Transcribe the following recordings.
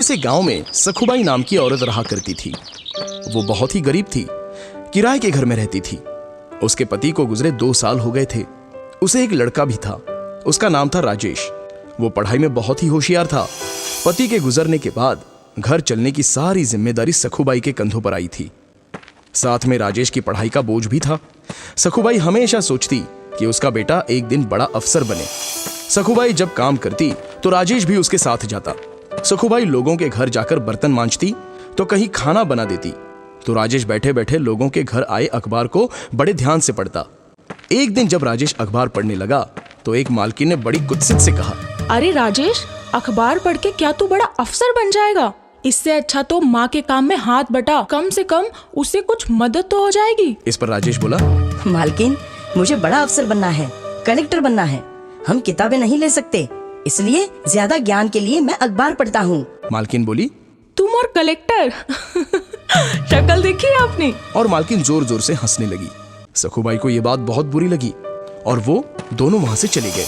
इसे गांव में सखुबाई नाम की औरत रहा करती थी। वो बहुत ही गरीब थी, किराए के घर में रहती थी। उसके पति को गुजरे 2 साल हो गए थे। उसे एक लड़का भी था, उसका नाम था राजेश। वो पढ़ाई में बहुत ही होशियार था। पति के गुजरने के बाद घर चलने की सारी जिम्मेदारी सखुबाई के कंधों पर आई थी। साथ में राजेश की पढ़ाई का बोझ भी था। सखुबाई हमेशा सोचती कि उसका बेटा एक दिन बड़ा अफसर बने। सखुबाई जब काम करती तो राजेश भी उसके साथ जाता। सखुबाई लोगों के घर जाकर बर्तन मांजती तो कहीं खाना बना देती, तो राजेश बैठे बैठे लोगों के घर आए अखबार को बड़े ध्यान से पढ़ता। एक दिन जब राजेश अखबार पढ़ने लगा तो एक मालकिन ने बड़ी कुत्सित से कहा, अरे राजेश, अखबार पढ़ के क्या तू बड़ा अफसर बन जाएगा? इससे अच्छा तो माँ के काम में हाथ बटा, कम से कम उससे कुछ मदद तो हो जाएगी। इस पर राजेश बोला, मालकिन, मुझे बड़ा अफसर बनना है, कलेक्टर बनना है। हम किताबें नहीं ले सकते, इसलिए ज्यादा ज्ञान के लिए मैं अखबार पढ़ता हूँ। मालकिन बोली, तुम और कलेक्टर शक्ल देखी है आपने? और मालकिन जोर जोर से हंसने लगी। सखुबाई को यह बात बहुत बुरी लगी और वो दोनों वहां से चले गए।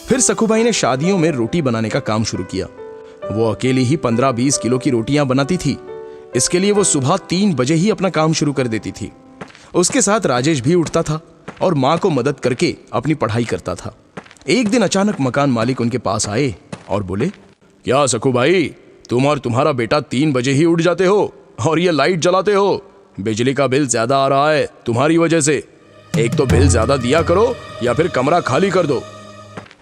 फिर सखुबाई ने शादियों में रोटी बनाने का काम शुरू किया। वो अकेली ही 15-20 किलो की रोटियां बनाती थी। इसके लिए वो सुबह 3 बजे ही अपना काम शुरू कर देती थी। उसके साथ राजेश भी उठता था और माँ को मदद करके अपनी पढ़ाई करता था। एक दिन अचानक मकान मालिक उनके पास आए और बोले, क्या सखुबाई, तुम और तुम्हारा बेटा 3 बजे ही उठ जाते हो और ये लाइट जलाते हो? बिजली का बिल ज्यादा आ रहा है तुम्हारी वजह से। एक तो बिल ज्यादा दिया करो या फिर कमरा खाली कर दो।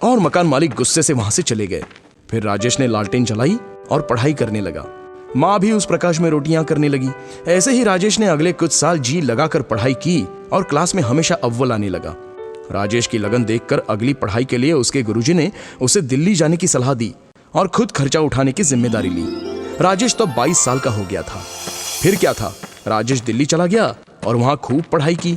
और मकान मालिक गुस्से से वहां से चले गए। फिर राजेश ने लालटेन जलाई और पढ़ाई करने लगा। माँ भी उस प्रकाश में रोटियां करने लगी। ऐसे ही राजेश ने अगले कुछ साल जी लगाकर पढ़ाई की और क्लास में हमेशा अव्वल आने लगा। राजेश की लगन देखकर अगली पढ़ाई के लिए उसके गुरुजी ने उसे दिल्ली जाने की सलाह दी और खुद खर्चा उठाने की जिम्मेदारी ली। राजेश तो 22 साल का हो गया था। फिर क्या था, राजेश दिल्ली चला गया और वहां खूब पढ़ाई की।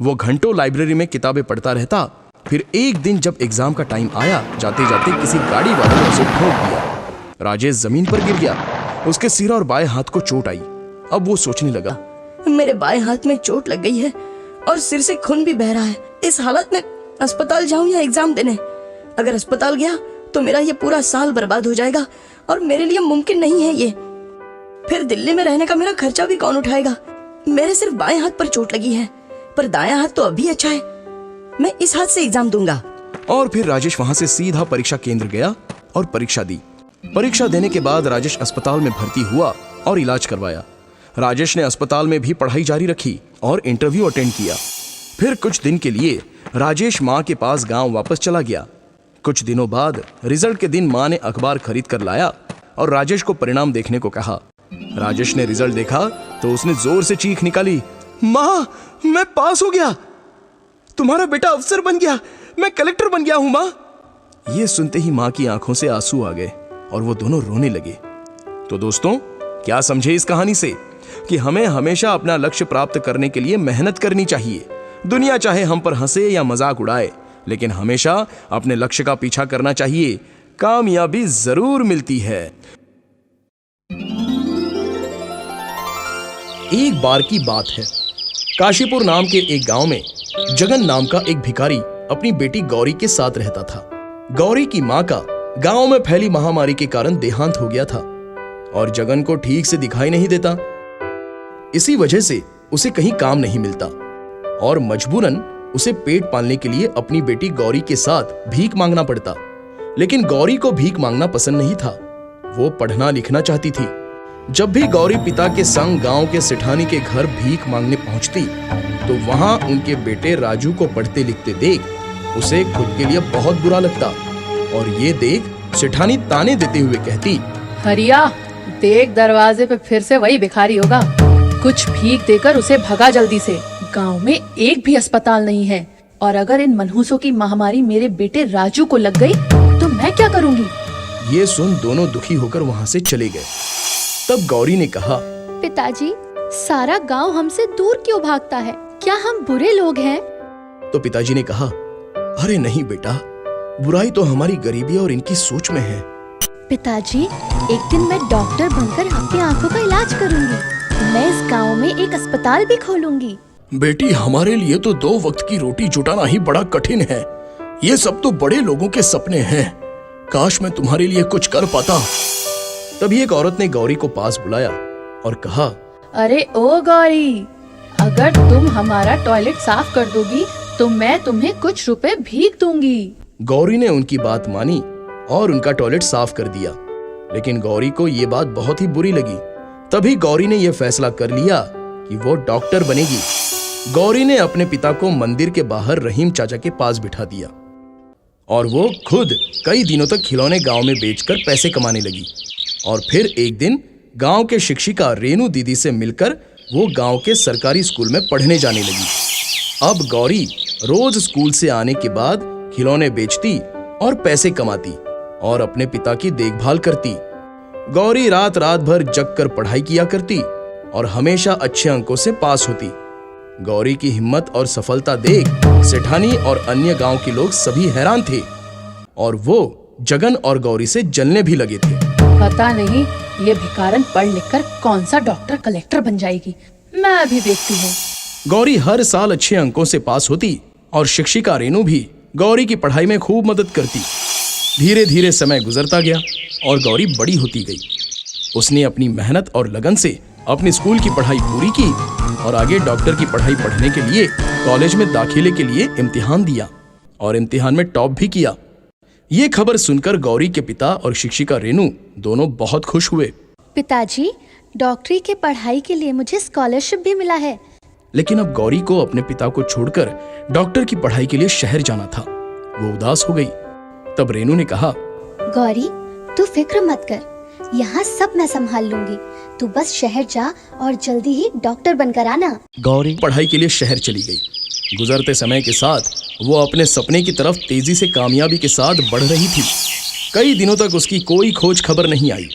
वो घंटों लाइब्रेरी में किताबें पढ़ता रहता। फिर एक दिन जब एग्जाम का टाइम आया, जाते जाते किसी गाड़ी वाले ने उसे ठोक दिया। राजेश जमीन पर गिर गया। उसके सिर और बाएं हाथ को चोट आई। अब वो सोचने लगा, मेरे बाएं हाथ में चोट लग गई है और सिर से खून भी बह रहा है। इस हालत में अस्पताल जाऊं या एग्जाम देने? अगर अस्पताल गया तो मेरा ये पूरा साल बर्बाद हो जाएगा और मेरे लिए मुमकिन नहीं है ये। फिर दिल्ली में रहने का मेरा खर्चा भी कौन उठाएगा? मेरे सिर्फ बाएं हाथ पर चोट लगी है, पर दायां हाथ तो अभी अच्छा है। मैं इस हाथ से एग्जाम दूंगा। और फिर राजेश वहां से सीधा परीक्षा केंद्र गया और परीक्षा दी। परीक्षा देने के बाद राजेश अस्पताल में भर्ती हुआ और इलाज करवाया। राजेश ने अस्पताल में भी पढ़ाई जारी रखी और इंटरव्यू अटेंड किया। फिर कुछ दिन के लिए राजेश माँ के पास गांव वापस चला गया। कुछ दिनों बाद रिजल्ट के दिन माँ ने अखबार खरीद कर लाया और राजेश को परिणाम देखने को कहा। राजेश ने रिजल्ट देखा तो उसने जोर से चीख निकाली, माँ, मैं पास हो गया, तुम्हारा बेटा अफसर बन गया, मैं कलेक्टर बन गया हूं माँ। ये सुनते ही माँ की आंखों से आंसू आ गए और वो दोनों रोने लगे। तो दोस्तों, क्या समझे इस कहानी से कि हमें हमेशा अपना लक्ष्य प्राप्त करने के लिए मेहनत करनी चाहिए। दुनिया चाहे हम पर हंसे या मजाक उड़ाए, लेकिन हमेशा अपने लक्ष्य का पीछा करना चाहिए। कामयाबी जरूर मिलती है। एक बार की बात है, काशीपुर नाम के एक गांव में जगन नाम का एक भिखारी अपनी बेटी गौरी के साथ रहता था। गौरी की मां का गांव में फैली महामारी के कारण देहांत हो गया था और जगन को ठीक से दिखाई नहीं देता। इसी वजह से उसे कहीं काम नहीं मिलता और मजबूरन उसे पेट पालने के लिए अपनी बेटी गौरी के साथ भीख मांगना पड़ता। लेकिन गौरी को भीख मांगना पसंद नहीं था। वो पढ़ना लिखना चाहती थी। जब भी गौरी पिता के संग गांव के सेठानी के घर भीख मांगने पहुंचती तो वहां उनके बेटे राजू को पढ़ते लिखते देख उसे खुद के लिए बहुत बुरा लगता और ये देख सेठानी ताने देते हुए कहती, हरिया, देख दरवाजे पे फिर से वही भिखारी होगा। कुछ भीख देकर उसे भगा जल्दी से। गांव में एक भी अस्पताल नहीं है और अगर इन मनहूसों की महामारी मेरे बेटे राजू को लग गई तो मैं क्या करूंगी? ये सुन दोनों दुखी होकर वहां से चले गए। तब गौरी ने कहा, पिताजी, सारा गांव हमसे दूर क्यों भागता है? क्या हम बुरे लोग हैं? तो पिताजी ने कहा, अरे नहीं बेटा, बुराई तो हमारी गरीबी और इनकी सोच में है। पिताजी, एक दिन मैं डॉक्टर बनकर आपकी आंखों का इलाज करूंगी। मैं इस गांव में एक अस्पताल भी खोलूंगी। बेटी, हमारे लिए तो 2 वक्त की रोटी जुटाना ही बड़ा कठिन है। ये सब तो बड़े लोगों के सपने हैं। काश मैं तुम्हारे लिए कुछ कर पाता। तभी एक औरत ने गौरी को पास बुलाया और कहा, अरे ओ गौरी, अगर तुम हमारा टॉयलेट साफ कर दोगी तो मैं तुम्हें कुछ रुपए भीख दूंगी। गौरी ने उनकी बात मानी और उनका टॉयलेट साफ कर दिया। लेकिन गौरी को ये बात बहुत ही बुरी लगी। तभी गौरी ने यह फैसला कर लिया कि वो डॉक्टर बनेगी। गौरी ने अपने पिता को मंदिर के बाहर रहीम चाचा के पास बिठा दिया और वो खुद कई दिनों तक खिलौने गांव में बेचकर पैसे कमाने लगी। और फिर एक दिन गांव के शिक्षिका रेनू दीदी से मिलकर वो गांव के सरकारी स्कूल में पढ़ने जाने लगी। अब गौरी रोज स्कूल से आने के बाद खिलौने बेचती और पैसे कमाती और अपने पिता की देखभाल करती। गौरी रात रात भर जग कर पढ़ाई किया करती और हमेशा अच्छे अंकों से पास होती। गौरी की हिम्मत और सफलता देख सेठानी और अन्य गांव के लोग सभी हैरान थे और वो जगन और गौरी से जलने भी लगे थे। पता नहीं ये भिखारन पढ़ लिखकर कौन सा डॉक्टर कलेक्टर बन जाएगी, मैं अभी देखती हूँ। गौरी हर साल अच्छे अंकों से पास होती और शिक्षिका रेनू भी गौरी की पढ़ाई में खूब मदद करती। धीरे धीरे समय गुजरता गया और गौरी बड़ी होती गई। उसने अपनी मेहनत और लगन से अपनी स्कूल की पढ़ाई पूरी की और आगे डॉक्टर की पढ़ाई पढ़ने के लिए कॉलेज में दाखिले के लिए इम्तिहान दिया और इम्तिहान में टॉप भी किया। ये खबर सुनकर गौरी के पिता और शिक्षिका रेनू दोनों बहुत खुश हुए। पिताजी, डॉक्टरी के पढ़ाई के लिए मुझे स्कॉलरशिप भी मिला है। लेकिन अब गौरी को अपने पिता को छोड़कर डॉक्टर की पढ़ाई के लिए शहर जाना था। वो उदास हो गई। तब रेनू ने कहा, गौरी, तू फिक्र मत कर, यहाँ सब मैं संभाल लूंगी। तू बस शहर जा और जल्दी ही डॉक्टर बनकर आना। गौरी पढ़ाई के लिए शहर चली गई। गुजरते समय के साथ वो अपने सपने की तरफ तेजी से कामयाबी के साथ बढ़ रही थी। कई दिनों तक उसकी कोई खोज खबर नहीं आई।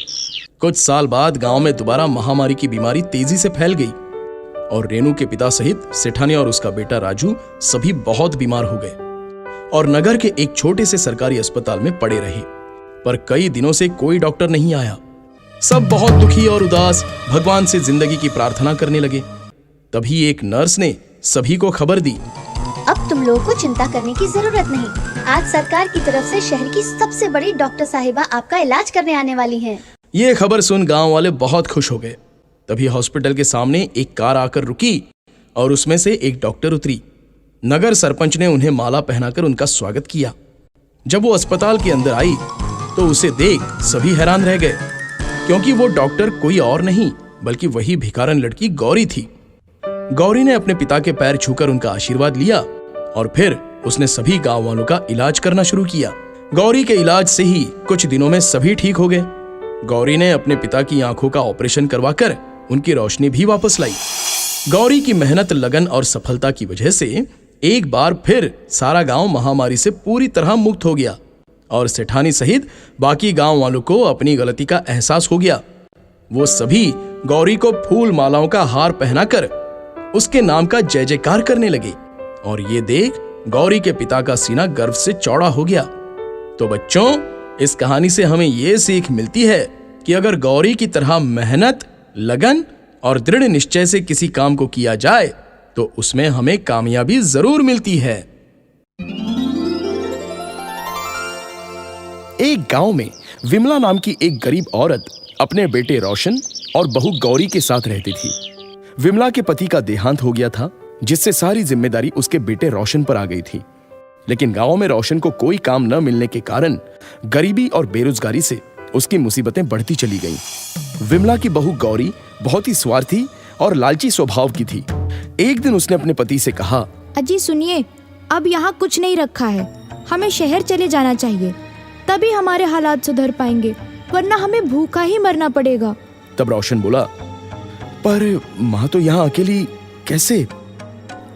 कुछ साल बाद गांव में दोबारा महामारी की बीमारी तेजी से फैल गई और रेनू के पिता सहित सेठानी और उसका बेटा राजू सभी बहुत बीमार हो गए और नगर के एक छोटे से सरकारी अस्पताल में पड़े रहे। पर कई दिनों से कोई डॉक्टर नहीं आया। सब बहुत दुखी और उदास भगवान से जिंदगी की प्रार्थना करने लगे। तभी एक नर्स ने सभी को खबर दी, अब तुम लोगों को चिंता करने की जरूरत नहीं। आज सरकार की तरफ से शहर की सबसे बड़ी डॉक्टर साहिबा आपका इलाज करने आने वाली हैं। ये खबर सुन गांव वाले बहुत खुश हो गए। तभी हॉस्पिटल के सामने एक कार आकर रुकी और उसमें से एक डॉक्टर उतरी। नगर सरपंच ने उन्हें माला पहनाकर उनका स्वागत किया। जब वो अस्पताल के अंदर आई तो उसे देख सभी हैरान रह गए, क्योंकि वो डॉक्टर कोई और नहीं बल्कि वही भिखारन लड़की गौरी थी। गौरी ने अपने पिता के पैर छूकर उनका आशीर्वाद लिया और फिर उसने सभी गांव वालों का इलाज करना शुरू किया। गौरी के इलाज से ही कुछ दिनों में सभी ठीक हो गए। गौरी ने अपने पिता की आंखों का ऑपरेशन करवाकर उनकी रोशनी भी वापस लाई। गौरी की मेहनत, लगन और सफलता की वजह से एक बार फिर सारा गांव महामारी से पूरी तरह मुक्त हो गया और सेठानी सहित बाकी गांव वालों को अपनी गलती का एहसास हो गया। वो सभी गौरी को फूल मालाओं का हार पहनाकर उसके नाम का जय जयकार करने लगे और ये देख गौरी के पिता का सीना गर्व से चौड़ा हो गया। तो बच्चों, इस कहानी से हमें ये सीख मिलती है कि अगर गौरी की तरह मेहनत, लगन और दृढ़ निश्चय से किसी काम को किया जाए तो उसमें हमें कामयाबी जरूर मिलती है। एक गांव में विमला नाम की एक गरीब औरत अपने बेटे रोशन और बहू गौरी के साथ रहती थी। विमला के पति का देहांत हो गया था, जिससे सारी जिम्मेदारी उसके बेटे रोशन पर आ गई थी। लेकिन गांव में रोशन को कोई काम न मिलने के कारण गरीबी और बेरोजगारी से उसकी मुसीबतें बढ़ती चली गईं। विमला की बहू गौरी बहुत ही स्वार्थी और लालची स्वभाव की थी। एक दिन उसने अपने पति से कहा, अजी सुनिए, अब यहाँ कुछ नहीं रखा है, हमें शहर चले जाना चाहिए, तभी हमारे हालात सुधर पाएंगे, वरना हमें भूखा ही मरना पड़ेगा। तब रोशन बोला, पर माँ तो यहाँ अकेली कैसे?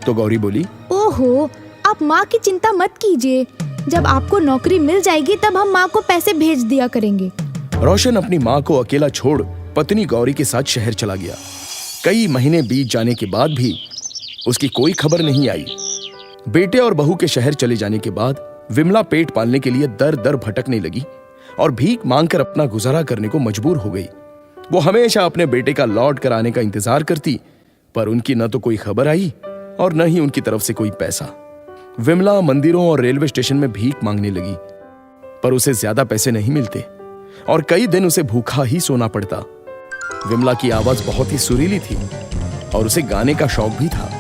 तो गौरी बोली, ओहो, आप माँ की चिंता मत कीजिए, जब आपको नौकरी मिल जाएगी तब हम माँ को पैसे भेज दिया करेंगे। रोशन अपनी माँ को अकेला छोड़ पत्नी गौरी के साथ शहर चला गया। कई महीने बीत जाने के बाद भी उसकी कोई खबर नहीं आई। बेटे और बहू के शहर चले जाने के बाद विमला पेट पालने के लिए दर दर भटकने लगी और भीख मांगकर अपना गुजारा करने को मजबूर हो गई। वो हमेशा अपने बेटे का लौट कर आने का इंतजार करती, पर उनकी न तो कोई खबर आई और न ही उनकी तरफ से कोई पैसा। विमला मंदिरों और रेलवे स्टेशन में भीख मांगने लगी, पर उसे ज्यादा पैसे नहीं मिलते। और कई दिन उसे भूखा ही सोना पड़ता। विमला की आवाज बहुत ही सुरीली थी और उसे गाने का शौक भी था,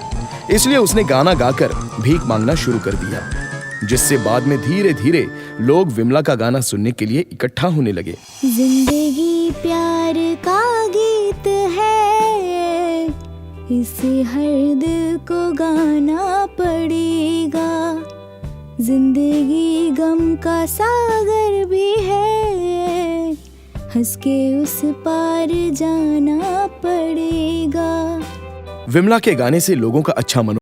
इसलिए उसने गाना गाकर भीख मांगना शुरू कर दिया, जिससे बाद में धीरे धीरे लोग विमला का गाना सुनने के लिए इकट्ठा होने लगे। जिंदगी प्यार का गीत है, इसे हर दिल को गाना पड़ेगा। जिंदगी गम का सागर भी है, हंस के उस पार जाना पड़ेगा। विमला के गाने से लोगों का अच्छा